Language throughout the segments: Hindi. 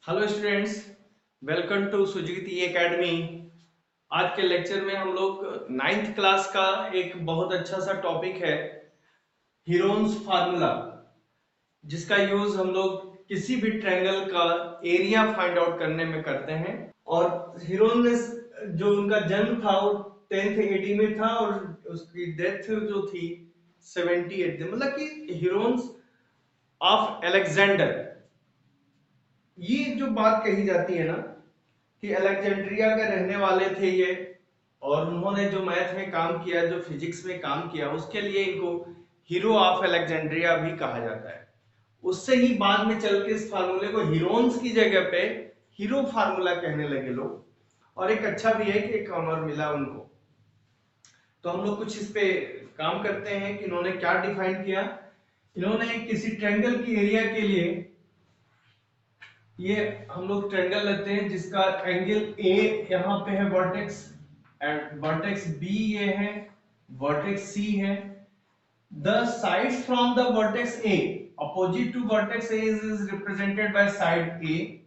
Hello students, welcome to Sujit academy. आज के लेक्चर में हम लोग नाइन्थ क्लास का एक बहुत अच्छा सा टॉपिक है हीरोन्स फार्मूला, जिसका यूज हम लोग किसी भी ट्रायंगल का एरिया फाइंड आउट करने में करते हैं। और हीरोन ने जो उनका जन्म था वो 10th AD में था और उसकी डेथ जो थी 78 थी, मतलब कि हीरोन्स ऑफ अलेक्जेंडर। ये जो बात कही जाती है ना कि अलेक्जेंड्रिया के रहने वाले थे ये, और उन्होंने जो मैथ में काम किया, जो फिजिक्स में काम किया, उसके लिए इनको हीरो ऑफ अलेक्जेंड्रिया भी कहा जाता है। उससे ही बाद में चल के इस फार्मूले को हीरोन्स की जगह पे हीरो फार्मूला कहने लगे लोग। और एक अच्छा भी है कि एक ऑनर मिला उनको। तो हम लोग कुछ इस पे काम करते हैं कि इन्होंने क्या डिफाइन किया। इन्होंने किसी ट्रायंगल की एरिया के लिए, ये हम लोग ट्रायंगल लेते हैं जिसका एंगल ए यहाँ पे है वर्टेक्स, एंड वर्टेक्स बी ये है, वर्टेक्स सी है। The sides from the vertex A opposite to vertex A is represented by side A.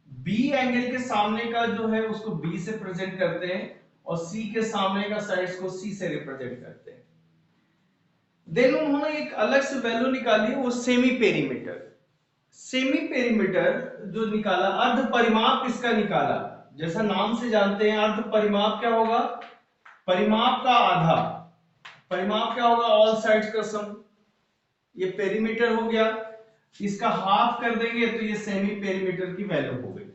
B angle के सामने का जो है उसको बी से प्रेजेंट करते हैं और सी के सामने का साइड्स को सी से रिप्रेजेंट करते हैं। देन उन्होंने एक अलग से वैल्यू निकाली, वो सेमी पेरीमीटर। सेमी पेरीमीटर जो निकाला, अर्ध परिमाप इसका निकाला। जैसा नाम से जानते हैं अर्ध परिमाप क्या होगा, परिमाप का आधा। परिमाप क्या होगा, ऑल साइड्स का सम। ये पेरीमीटर हो गया, इसका हाफ कर देंगे तो ये सेमी पेरीमीटर की वैल्यू हो गई।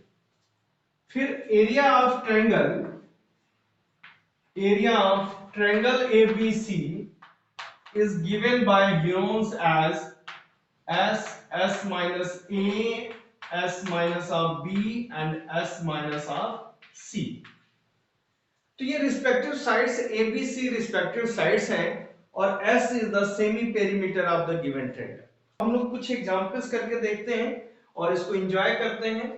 फिर area of triangle, area of triangle ABC is given by Herones as s minus a, s minus of b and s minus of c। तो ये respective sides A B C respective sides हैं और s is the semi perimeter of the given triangle. हम लोग कुछ एग्जांपल्स करके देखते हैं और इसको एंजॉय करते हैं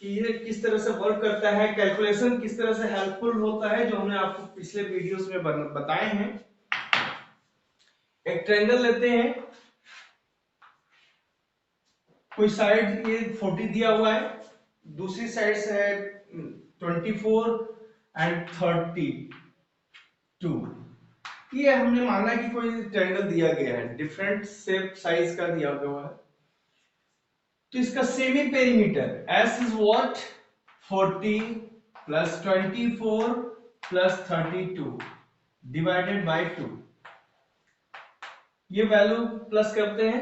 कि ये किस तरह से वर्क करता है, कैलकुलेशन किस तरह से हेल्पफुल होता है, जो हमने आपको पिछले वीडियोस में बताए हैं। एक ट्रायंगल लेते हैं, कोई साइड ये 40 दिया हुआ है, दूसरी साइड से है 24 एंड 32। ये हमने माना कि कोई ट्रायंगल दिया गया है, डिफरेंट शेप साइज का दिया हुआ है। तो इसका semi perimeter S is what, 40 plus 24 plus 32 divided by 2। ये वैल्यू प्लस करते हैं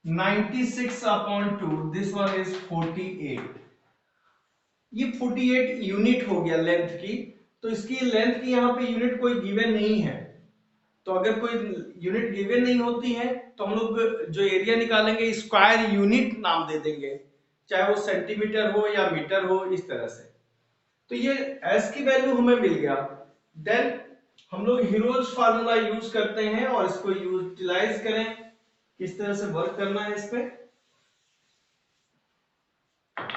96 अपॉन 2, दिस वन इज 48। ये 48 यूनिट हो गया लेंथ की। तो इसकी लेंथ की यहाँ पे यूनिट कोई गिवन नहीं है। तो अगर कोई यूनिट गिवन नहीं होती है तो हम लोग जो एरिया निकालेंगे स्क्वायर यूनिट नाम दे देंगे, चाहे वो सेंटीमीटर हो या मीटर हो, इस तरह से। तो ये एस की वैल्यू हमें मिल गया। देन हम लोग हीरोज फार्मूला यूज करते हैं और इसको यूटिलाइज करें, किस तरह से वर्क करना है इस पे।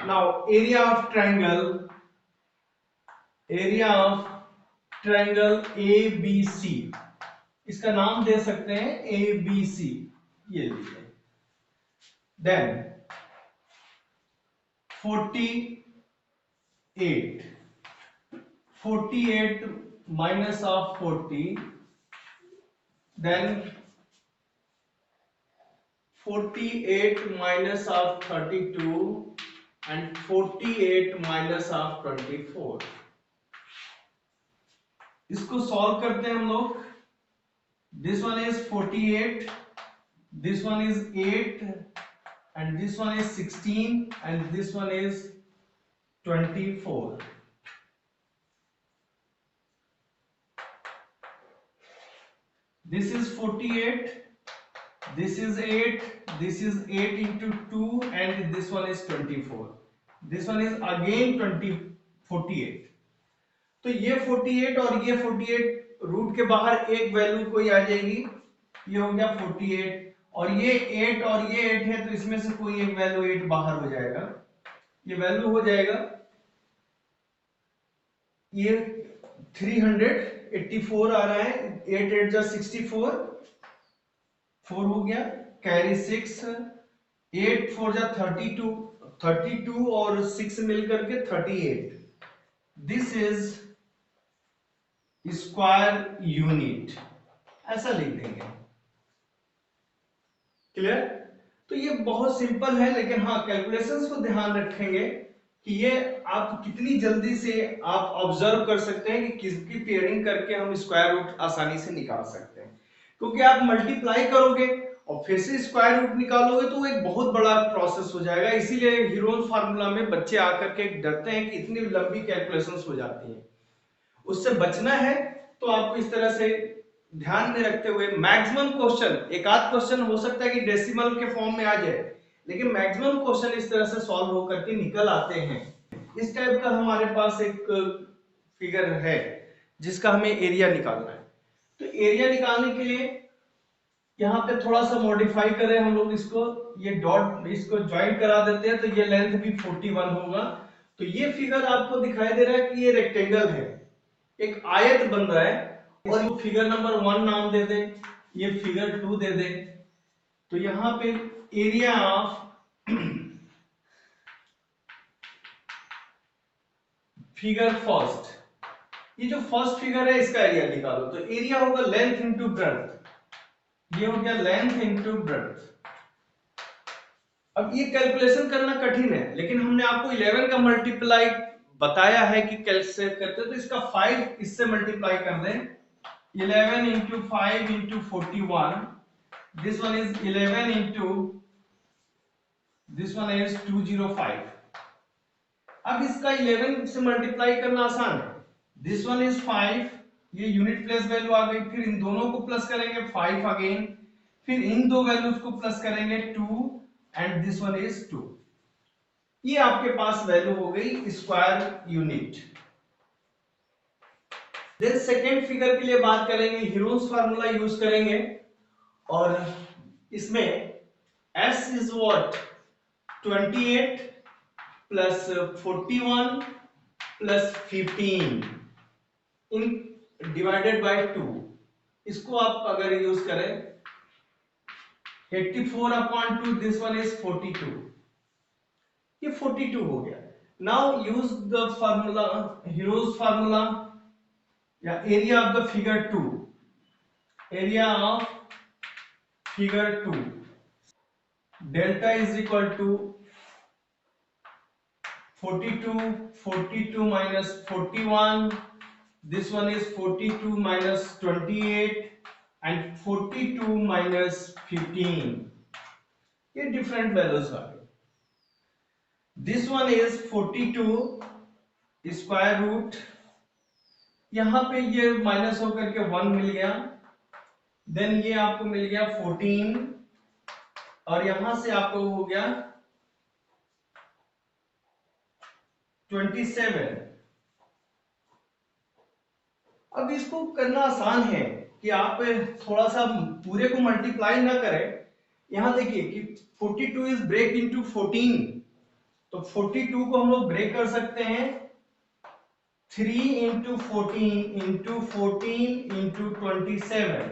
Now area of triangle, area of triangle ABC, इसका नाम दे सकते हैं ABC, ये लीजिए। Then 48, 48 minus of 40, then 48 minus of 32 and 48 minus of 24। इसको सॉल्व करते हैं हम लोग। This one is 48, this one is 8 and this one is 16 and this one is 24। This is 48, this is 8, this is 8 into 2 and this one is 24। This one is again 48। तो ये 48 और ये 48 रूट के बाहर एक वैल्यू कोई आ जाएगी, ये हो गया 48, और ये 8 और ये 8 है तो इसमें से कोई एक वैल्यू 8 बाहर हो जाएगा। ये वैल्यू हो जाएगा, ये 384 आ रहा है, 8 8 जा 64, 4 हो गया, कैरी 6, 8 4 जा 32, 32 और 6 मिलकर के 38। दिस इज स्क्वायर यूनिट, ऐसा लिख देंगे। क्लियर? तो ये बहुत सिंपल है, लेकिन हाँ कैलकुलेशंस को ध्यान रखेंगे कि ये आप कितनी जल्दी से आप ऑब्जर्व कर सकते हैं कि किसकी पेयरिंग करके हम स्क्वायर रूट आसानी से निकाल सकते हैं। क्योंकि आप मल्टीप्लाई करोगे और फिर से स्क्वायर रूट निकालोगे तो एक बहुत बड़ा प्रोसेस हो जाएगा। इसीलिए हीरोन फार्मूला में बच्चे आकर के डरते हैं कि इतनी लंबी कैलकुलेशंस हो जाती हैं। उससे बचना है तो आपको इस तरह से ध्यान में रखते हुए मैक्सिमम क्वेश्चन, एक आध क्वेश्चन हो सकता है कि डेसिमल के फॉर्म में आ जाए, लेकिन मैक्सिमम क्वेश्चन इस तरह से सॉल्व होकर के निकल आते हैं। इस टाइप का हमारे पास एक फिगर है जिसका हमें एरिया निकालना है। तो एरिया निकालने के लिए यहाँ पे थोड़ा सा मॉडिफाई करें हम लोग इसको, ये डॉट इसको ज्वाइन करा देते हैं तो ये लेंथ भी 41 होगा। तो ये फिगर आपको दिखाई दे रहा है कि ये रेक्टेंगल है, एक आयत बन रहा है, और इसको फिगर नंबर 1 नाम दे दें, ये फिगर 2 दे दें। तो यहाँ पे एरिया ऑफ फिगर फर्स्ट, ये जो फर्स्ट फिगर है इसका एरिया निकालो। तो एरिया होगा लेंथ इंटू ब्रेड्थ, ये हो गया लेंथ इंटू ब्रेड्थ। अब ये कैलकुलेशन करना कठिन है, लेकिन हमने आपको 11 का मल्टीप्लाई बताया है कि कैसे करते, तो इसका 5 इससे मल्टीप्लाई कर दें। 11 into 5 into 41, this one is 11 into, this one is 205। अब इसका 11 से मल्टीप्लाई करना आसान है। दिस वन इज 5, ये यूनिट प्लेस वैल्यू आ गई, फिर इन दोनों को प्लस करेंगे 5 अगेन, फिर इन दो वैल्यूज को प्लस करेंगे 2 एंड दिस वन इज 2। ये आपके पास वैल्यू हो गई square unit. Then second figure के लिए बात करेंगे, हीरोन्स फार्मूला यूज करेंगे, और इसमें S is what 28 plus 41 plus 15 in divided by 2। इसको आप अगर यूज करें 84 अपॉन 2, दिस वन इज 42, ये 42 हो गया। Now use the formula, Hero's formula या area of the figure 2, area of figure 2, delta is equal to 42 minus 41, this one is 42 minus 28 and 42 minus 15, ये different values आ गए। This one is 42 square root, यहाँ पे ये माइनस होकर के 1 मिल गया, देन ये आपको मिल गया 14, और यहां से आपको हो गया 27। अब इसको करना आसान है कि आप थोड़ा सा पूरे को मल्टीप्लाई ना करें। यहां देखिए कि 42 इज ब्रेक इनटू 14, तो 42 को हम लोग ब्रेक कर सकते हैं 3 into 14 into 14 into 27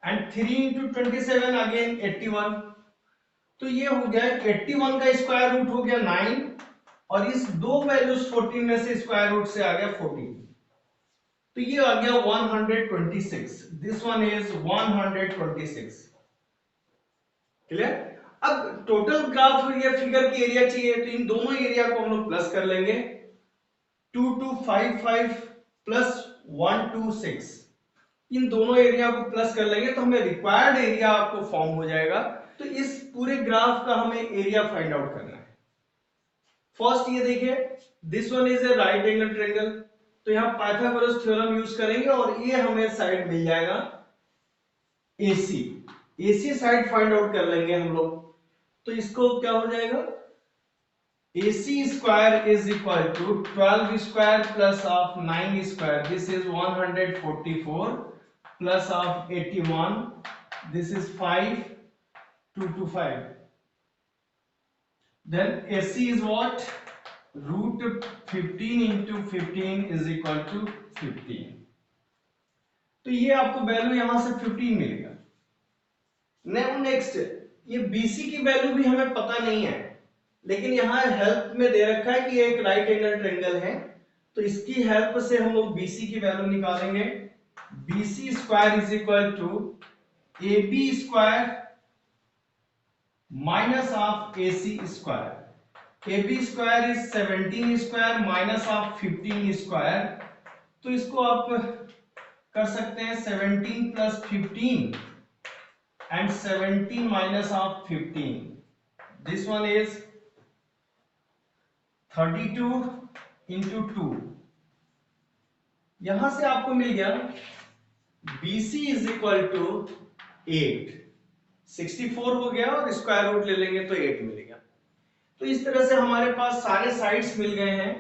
and 3 into 27 again 81। तो ये हो गया 81 का स्क्वायर रूट हो गया 9, और इस दो वैल्यूज 14 में से स्क्वायर रूट से आ गया 14, तो ये आ गया 126। This one is 126। क्लियर? अब टोटल ग्राफ ये फिगर की एरिया चाहिए, तो इन दोनों एरिया को हम लोग प्लस कर लेंगे, 2255 प्लस 126, इन दोनों एरिया को प्लस कर लेंगे तो हमें रिक्वायर्ड एरिया आपको फॉर्म हो जाएगा। तो इस पूरे ग्राफ का हमें एरिया फाइंड आउट करना है। फर्स्ट ये देखिए, this one is a right angle triangle, तो यहां पाइथागोरस थ्योरम यूज करेंगे और ये हमें साइड मिल जाएगा AC। AC side find out कर लेंगे हम लोग, तो इसको क्या हो जाएगा, AC square is equal to 12 square plus of 9 square, this is 144 plus of 81, this is 5225। Then AC is what? Root 15 into 15 is equal to 15। तो ये आपको वैल्यू यहां से 15 मिलेगा। नेक्स्ट ये BC की वैल्यू भी हमें पता नहीं है, लेकिन यहाँ हेल्प में दे रखा है कि एक राइट एंगल ट्रायंगल है, तो इसकी हेल्प से हम लोग BC की वैल्यू निकालेंगे। BC square is equal to AB square minus of AC square. AB square is 17 square minus of 15 square, तो इसको आप कर सकते हैं 17 plus 15 and 17 minus of 15. This one is 32 into 2. यहां से आपको मिल गया BC is equal to 8. 64 हो गया और स्क्वायर रूट ले लेंगे तो 8 मिलेगा। तो इस तरह से हमारे पास सारे साइड्स मिल गए हैं,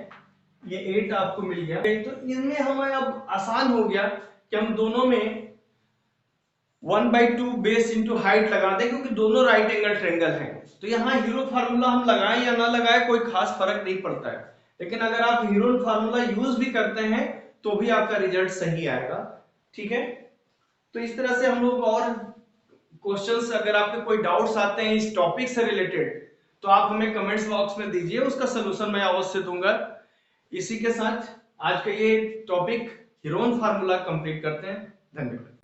ये 8 आपको मिल गया। तो इनमें हमें अब आसान हो गया कि हम दोनों में 1/2 बेस इंटू हाइट लगा दें, क्योंकि दोनों राइट एंगल ट्रायंगल हैं। तो यहाँ हीरो फार्मूला हम लगाएं या ना लगाएं कोई खास फर्क नहीं पड़ता है, लेकिन अगर आप हीरो फार्मूला यूज भी करते हैं तो भी आपका रिजल्ट सही आएगा। ठीक है, तो इस तरह से हम लोग और क्वेश्चंस, अगर आपके कोई डाउट्स आते हैं इस टॉपिक से रिलेटेड तो आप हमें कमेंट्स बॉक्स में दीजिए, उसका सोल्यूशन मैं अवश्य दूंगा। इसी के साथ आज का ये टॉपिक हीरोन फार्मूला कंप्लीट करते हैं। धन्यवाद।